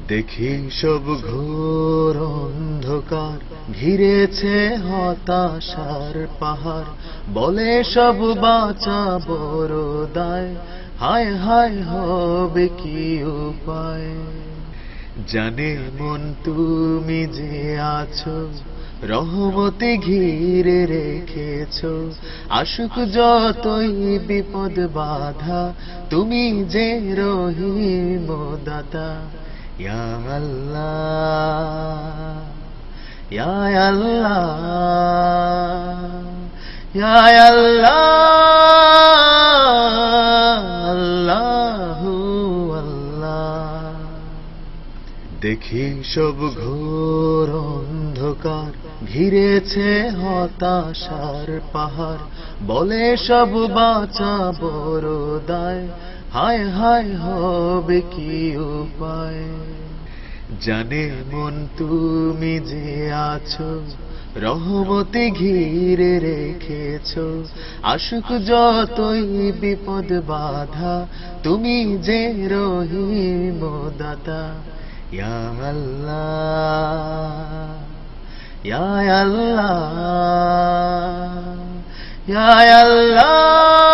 দেখি সব ঘোর অন্ধকার ঘিরেছে হতাশার পাহাড়, বলে সব বাঁচা বড় দায়, হায় হায় হবে কি উপায়। জানে মন তুমি যে আছো, রহমতে ঘিরে রেখেছো, আসুক যতই বিপদ বাধা, তুমি যে রহিম দাতা। ইয়া আল্লাহ, ইয়া আল্লাহ, ইয়া আল্লাহ, আল্লাহু আল্লাহ। দেখি সব ঘোর অন্ধকার ঘিরেছে হতাশার পাহাড়, বলে সব বাঁচা বড় দায়, হায় হায় হবে কি উপায়। জানে মন তুমি যে আছো, রহমতে ঘিরে রেখেছো, আসুক যতই বিপদ বাধা, তুমি যে রহিম দাতা। ইয়া আল্লাহ, ইয়া আল্লাহ, ইয়া আল্লাহ।